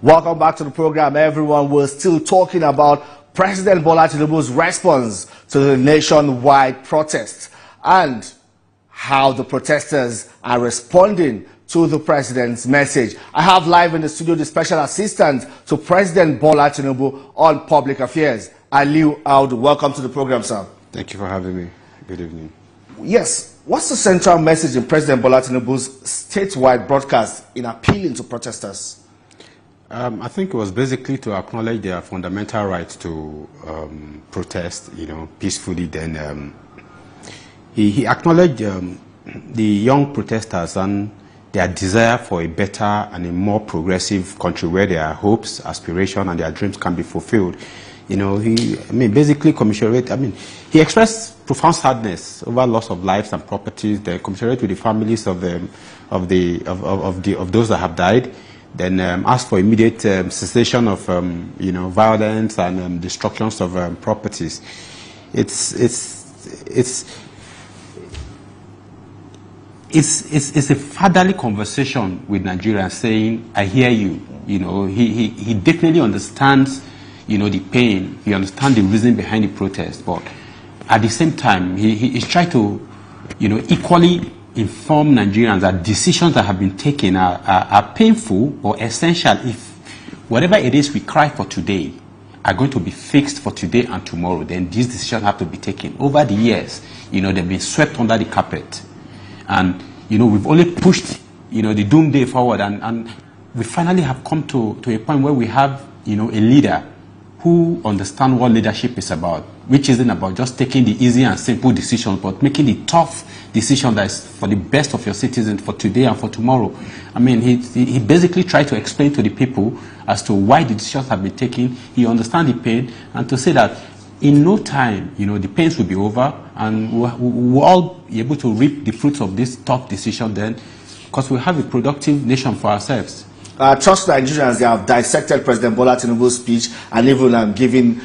Welcome back to the program, everyone. We're still talking about President Bola Tinubu's response to the nationwide protests and how the protesters are responding to the president's message. I have live in the studio the special assistant to President Bola Tinubu on public affairs, Aide. Welcome to the program, sir. Thank you for having me. Good evening. Yes. What's the central message in President Bola Tinubu's statewide broadcast in appealing to protesters? I think it was basically to acknowledge their fundamental right to protest, peacefully. Then he acknowledged the young protesters and their desire for a better and a more progressive country where their hopes, aspirations, and their dreams can be fulfilled. He basically commiserated. He expressed profound sadness over loss of lives and properties. They commiserated with the families of those that have died. Then asked for immediate cessation of violence and destructions of properties. It's a fatherly conversation with Nigerians, saying, "I hear you." He definitely understands, the pain. He understands the reason behind the protest, but at the same time, he's trying to, equally inform Nigerians that decisions that have been taken are painful but essential. If whatever it is we cry for today are going to be fixed for today and tomorrow, then these decisions have to be taken. Over the years, they've been swept under the carpet. And, we've only pushed, the doomsday forward. And we finally have come to a point where we have, a leader who understands what leadership is about, which isn't about just taking the easy and simple decisions, but making the tough decision that is for the best of your citizens for today and for tomorrow. He basically tried to explain to the people as to why the decisions have been taken. He understands the pain, and to say that in no time, the pains will be over, and we'll all be able to reap the fruits of this tough decision then, because we'll have a productive nation for ourselves. Trust Nigerians, they have dissected President Bola Tinubu's speech and even given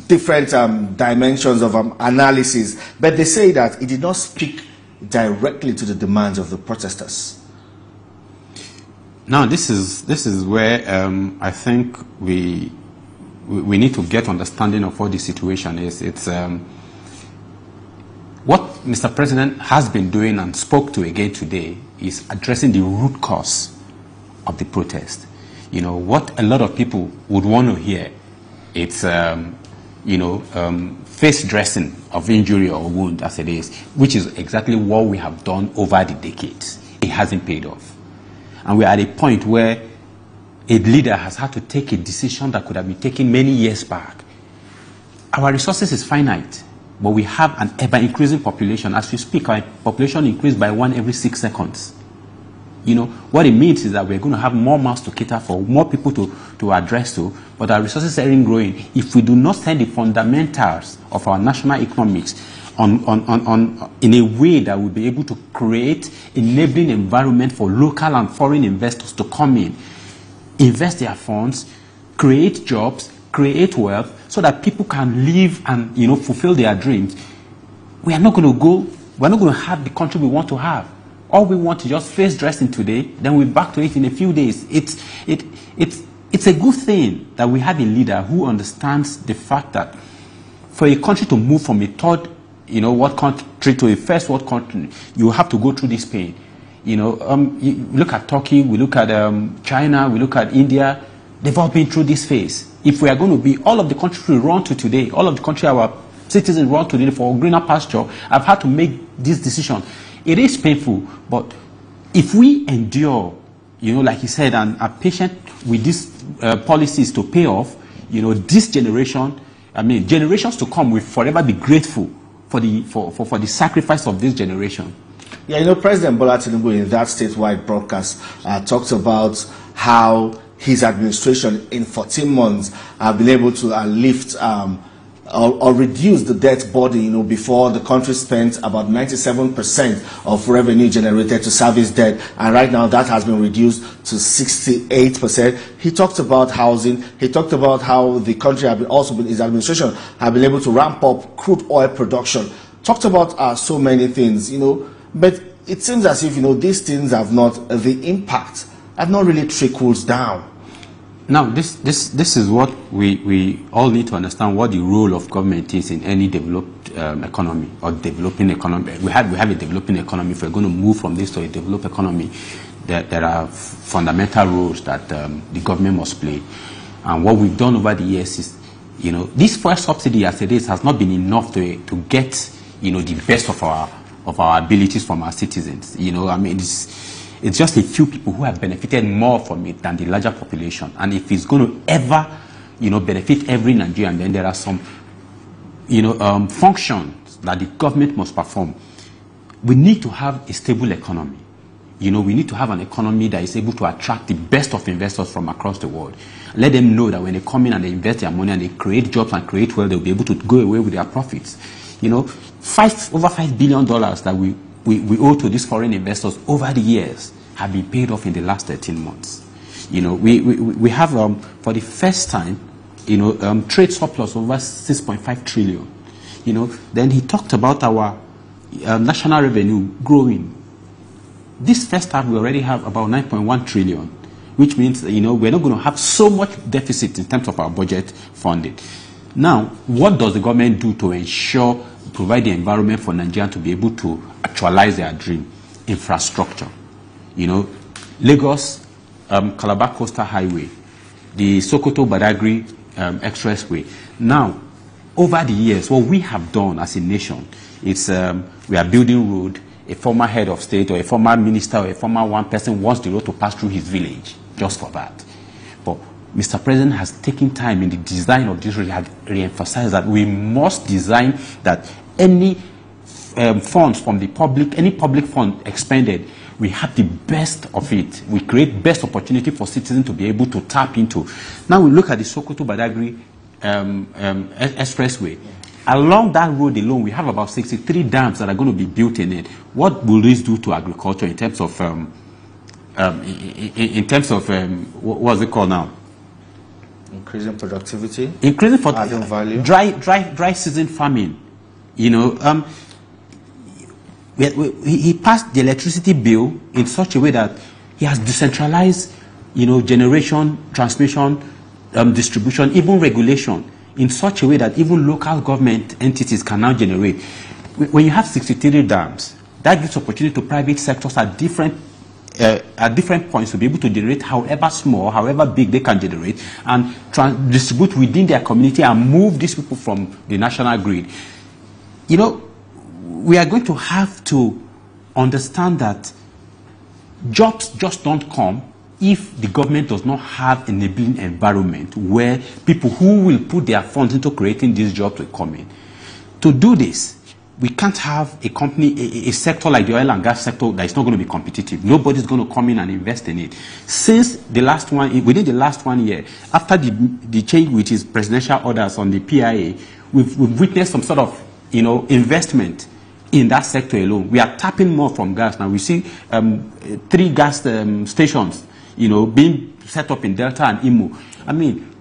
different dimensions of analysis. But they say that he did not speak directly to the demands of the protesters. Now, this is where I think we need to get understanding of what the situation is. It's what Mr. President has been doing and spoke to again today is addressing the root cause of the protest. What a lot of people would want to hear, it's face dressing of injury or wound as it is, which is exactly what we have done over the decades. It hasn't paid off. And we're at a point where a leader has had to take a decision that could have been taken many years back. Our resources is finite, but we have an ever-increasing population. As we speak, our population increased by 1 every 6 seconds. What it means is that we're going to have more mouths to cater for, more people to address to, but our resources aren't growing. If we do not set the fundamentals of our national economics in a way that will be able to create enabling environment for local and foreign investors to come in, invest their funds, create jobs, create wealth, so that people can live and fulfill their dreams, we're not going to have the country we want to have. All we want is just face dressing today, then we're back to it in a few days. It's a good thing that we have a leader who understands the fact that for a country to move from a third world country to a first world country, you have to go through this pain. You look at Turkey, we look at China, we look at India. They've all been through this phase. If we are going to be, all of the countries we run to today, all of the country our citizens run to today for greener pasture, have had to make this decision. It is painful, but if we endure, like you said, and are patient with these policies to pay off, this generation, generations to come will forever be grateful for the sacrifice of this generation. Yeah, President Bola Tinubu in that statewide broadcast talked about how his administration in 14 months have been able to lift or reduce the debt burden. Before the country spent about 97% of revenue generated to service debt, and right now that has been reduced to 68%. He talked about housing. He talked about how the country his administration have been able to ramp up crude oil production. Talked about so many things, but it seems as if these things have not, the impact have not really trickled down. Now, this is what we all need to understand, what the role of government is in any developed economy or developing economy. We have a developing economy. If we're going to move from this to a developed economy, there are fundamental roles that the government must play. And what we've done over the years is, this fuel subsidy as it is has not been enough to get, the best of our abilities from our citizens. I mean, it's just a few people who have benefited more from it than the larger population. And if it's going to ever, benefit every Nigerian, then there are some, functions that the government must perform. We need to have a stable economy. We need to have an economy that is able to attract the best of investors from across the world. Let them know that when they come in and they invest their money and they create jobs and create wealth, they'll be able to go away with their profits. Over $5 billion that we owe to these foreign investors over the years have been paid off in the last 13 months. We have, for the first time, trade surplus over 6.5 trillion. Then he talked about our national revenue growing. This first half, we already have about 9.1 trillion, which means, we're not going to have so much deficit in terms of our budget funding. Now, what does the government do to provide the environment for Nigerians to be able to actualize their dream? Infrastructure. Lagos, Calabar Coastal Highway, the Sokoto-Badagry Expressway. Now, over the years, what we have done as a nation is we are building road. A former head of state or a former minister or a former one person wants the road to pass through his village just for that. But Mr. President has taken time in the design of this road. He has re-emphasized that we must design that any funds from the public, any public fund expended, we have the best of it. We create best opportunity for citizens to be able to tap into. Now we look at the Sokoto-Badagry Expressway. Along that road alone, we have about 63 dams that are going to be built in it. What will this do to agriculture in terms of, what's it called now? Increasing productivity. Increasing adding value. Dry season farming. He passed the electricity bill in such a way that he has decentralized, generation, transmission, distribution, even regulation, in such a way that even local government entities can now generate. When you have 63 dams, that gives opportunity to private sectors at different points to be able to generate however small, however big they can generate, and distribute within their community and move these people from the national grid. We are going to have to understand that jobs just don't come if the government does not have an enabling environment where people who will put their funds into creating these jobs will come in. To do this, we can't have a company, a sector like the oil and gas sector that is not going to be competitive. Nobody's going to come in and invest in it. Since the last one, within the last 1 year, after the change with his presidential orders on the PIA, we've witnessed some sort of, investment in that sector alone. We are tapping more from gas now. We see 3 gas stations, being set up in Delta and Imo. I mean,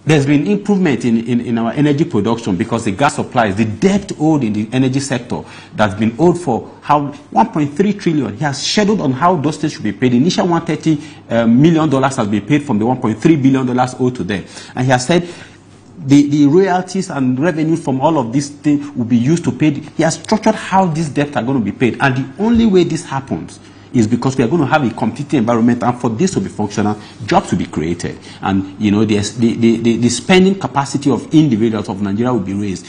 there's been improvement in our energy production because the gas supplies, the debt owed in the energy sector that's been owed for how 1.3 trillion. He has scheduled on how those things should be paid. The initial $130 million has been paid from the $1.3 billion owed to them. And he has said the royalties and revenue from all of these things will be used to pay. He has structured how these debts are going to be paid. And the only way this happens is because we are going to have a competing environment, and for this to be functional, jobs will be created, and the spending capacity of individuals of Nigeria will be raised.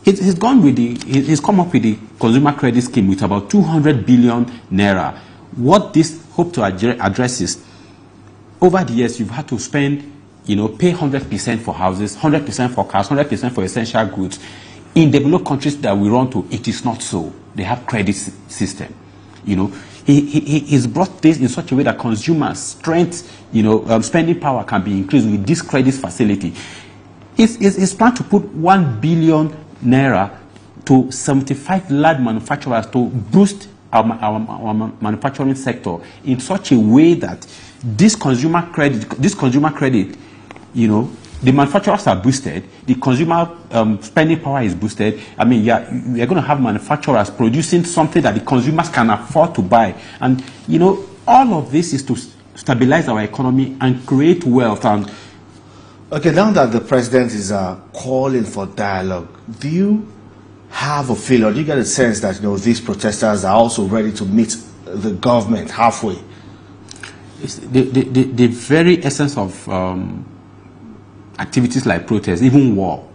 He's come up with the consumer credit scheme with about 200 billion naira. What this hope to address is, over the years, you've had to spend, pay 100% for houses, 100% for cars, 100% for essential goods. In developed countries that we run to, it is not so. They have credit system. He's brought this in such a way that consumers' strength, spending power can be increased with this credit facility. He's planned to put 1 billion naira to 75 large manufacturers to boost our manufacturing sector in such a way that this consumer credit, the manufacturers are boosted, the consumer spending power is boosted. I mean, you're going to have manufacturers producing something that the consumers can afford to buy. And, all of this is to stabilize our economy and create wealth. And okay, now that the president is calling for dialogue, do you have a feel, or do you get a sense that these protesters are also ready to meet the government halfway? It's the very essence of activities like protest, even war,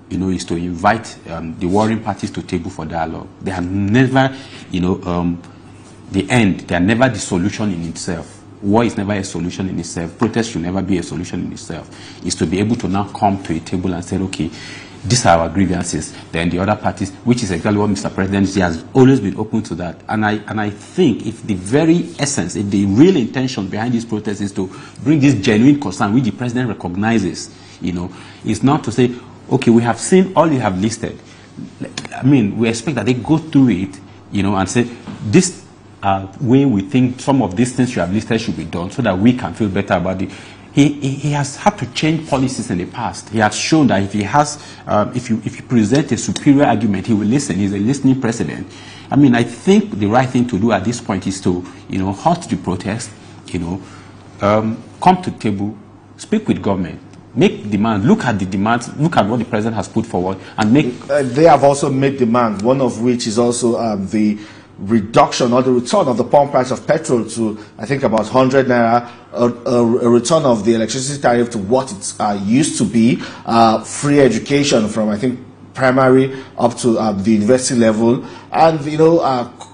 is to invite the warring parties to table for dialogue. They are never, the end. They are never the solution in itself. War is never a solution in itself. Protest should never be a solution in itself. It's to be able to now come to a table and say, okay, these are our grievances. Then the other parties, which is exactly what Mr. President has always been open to that. And I think if the very essence, if the real intention behind this protest is to bring this genuine concern, which the president recognizes, is not to say, okay, we have seen all you have listed. I mean, we expect that they go through it, and say, this way we think some of these things you have listed should be done so that we can feel better about it. He has had to change policies in the past. He has shown that if he has, if you present a superior argument, he will listen. He's a listening president. I mean, I think the right thing to do at this point is to, halt the protest, come to the table, speak with government, make demands, look at the demands, look at what the president has put forward, and make. They have also made demands, one of which is also the reduction or the return of the pump price of petrol to, I think, about 100 naira, a return of the electricity tariff to what it used to be, free education from, I think, primary up to the university level, and,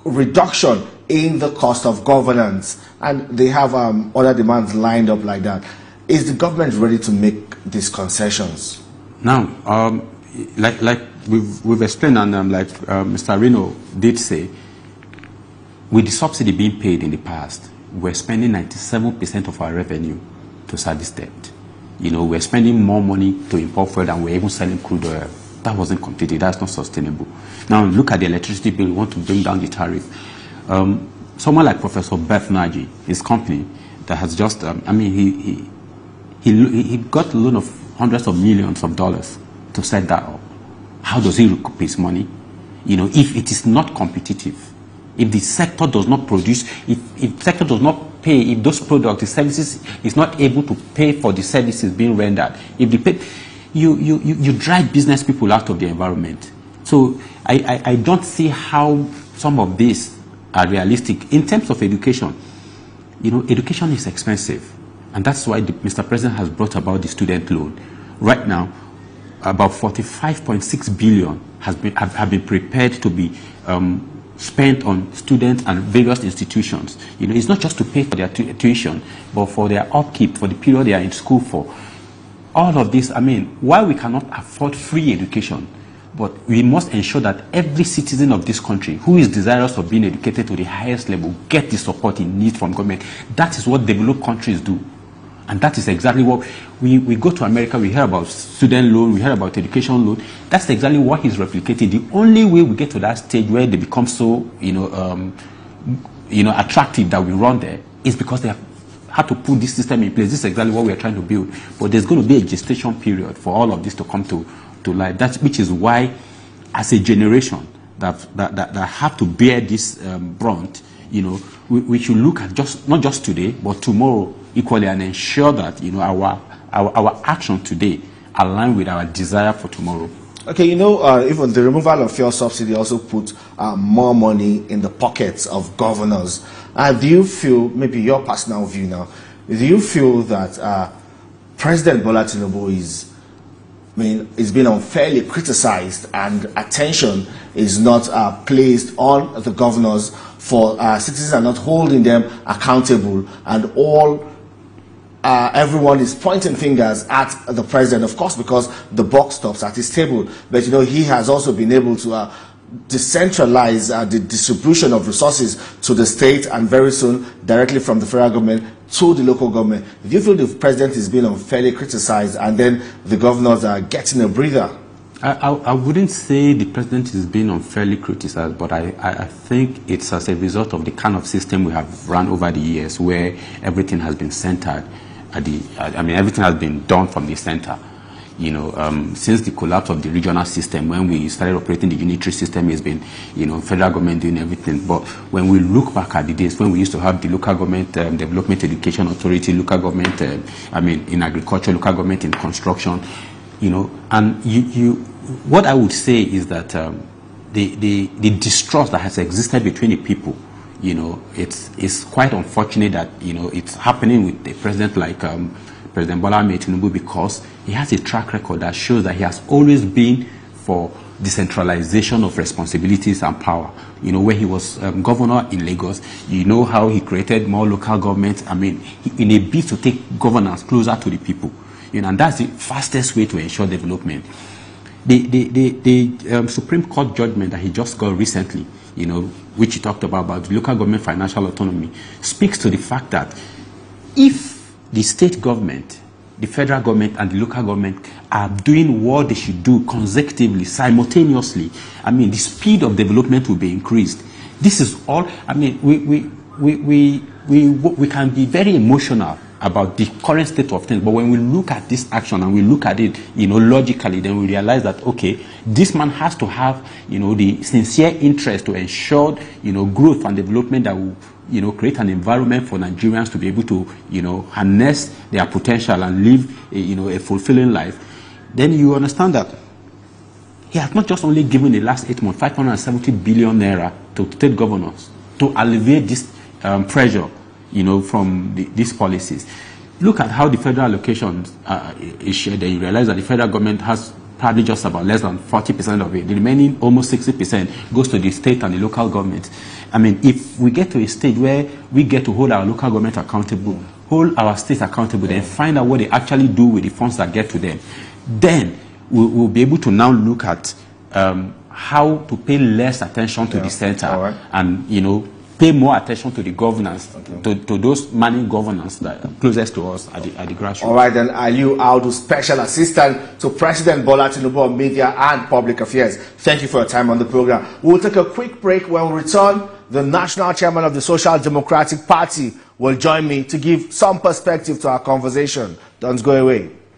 reduction in the cost of governance. And they have other demands lined up like that. Is the government ready to make these concessions? Now, like we've explained, and like Mr. Reno did say, with the subsidy being paid in the past, we're spending 97% of our revenue to service debt. We're spending more money to import fuel than we're even selling crude oil. That wasn't completed. That's not sustainable. Now, look at the electricity bill. We want to bring down the tariff. Someone like Professor Beth Nagy, his company, that has just, he got a loan of hundreds of millions of dollars to set that up. How does he recoup his money? If it is not competitive, if the sector does not produce, if the sector does not pay, if those products, the services, is not able to pay for the services being rendered, if the pay, you drive business people out of the environment. So I don't see how some of these are realistic. In terms of education, education is expensive. And that's why Mr. President has brought about the student loan. Right now, about 45.6 billion have been prepared to be spent on students and various institutions. It's not just to pay for their tuition, but for their upkeep, for the period they are in school for. All of this, while we cannot afford free education, but we must ensure that every citizen of this country who is desirous of being educated to the highest level get the support he needs from government. That is what developed countries do. And that is exactly what we go to America, we hear about student loan, we hear about education loan. That's exactly what he's replicating. The only way we get to that stage where they become so, attractive that we run there is because they have had to put this system in place. This is exactly what we are trying to build. But there's going to be a gestation period for all of this to come to life. Which is why, as a generation that have to bear this brunt, we should look at not just today, but tomorrow equally, and ensure that our action today align with our desire for tomorrow. Okay, even the removal of fuel subsidy also put more money in the pockets of governors. Do you feel, maybe your personal view now, do you feel that President Bola Tinubu is being unfairly criticized and attention is not placed on the governors for citizens are not holding them accountable, and everyone is pointing fingers at the president, of course, because the buck stops at his table. But he has also been able to decentralize the distribution of resources to the state, and very soon directly from the federal government to the local government. Do you feel the president is being unfairly criticized and then the governors are getting a breather? I wouldn't say the president is being unfairly criticized, but I think it's as a result of the kind of system we have run over the years, where everything has been centered at everything has been done from the center. since the collapse of the regional system, when we started operating the unitary system, it's been, federal government doing everything. But when we look back at the days when we used to have the local government development education authority, local government, in agriculture, local government in construction, and what I would say is that the distrust that has existed between the people, it's quite unfortunate that, it's happening with a president like President Bola Tinubu, because he has a track record that shows that he has always been for decentralization of responsibilities and power. When he was governor in Lagos, how he created more local government, in a bid to take governance closer to the people. And that's the fastest way to ensure development. The Supreme Court judgment that he just got recently, which he talked about the local government financial autonomy, speaks to the fact that if the state government, the federal government, and the local government are doing what they should do consecutively, simultaneously, the speed of development will be increased. This is all. We can be very emotional about the current state of things, but when we look at this action and we look at it, logically, then we realize that, okay, this man has to have, the sincere interest to ensure, growth and development that will, create an environment for Nigerians to be able to, harness their potential and live, a fulfilling life. Then you understand that he has not just only given the last 8 months 570 billion naira to state governors to alleviate this pressure, from these policies. Look at how the federal allocation is shared, and you realize that the federal government has probably just about less than 40% of it. The remaining almost 60% goes to the state and the local government. If we get to a stage where we get to hold our local government accountable, hold our states accountable, then find out what they actually do with the funds that get to them, then we'll be able to now look at how to pay less attention to the center, and pay more attention to the governance, to those managing governance that are closest to us at the grassroots. All right, then, Aliu Audu, Special Assistant to President Bola Tinubu on Media and Public Affairs. Thank you for your time on the program. We'll take a quick break. When we return, the National Chairman of the Social Democratic Party will join me to give some perspective to our conversation. Don't go away.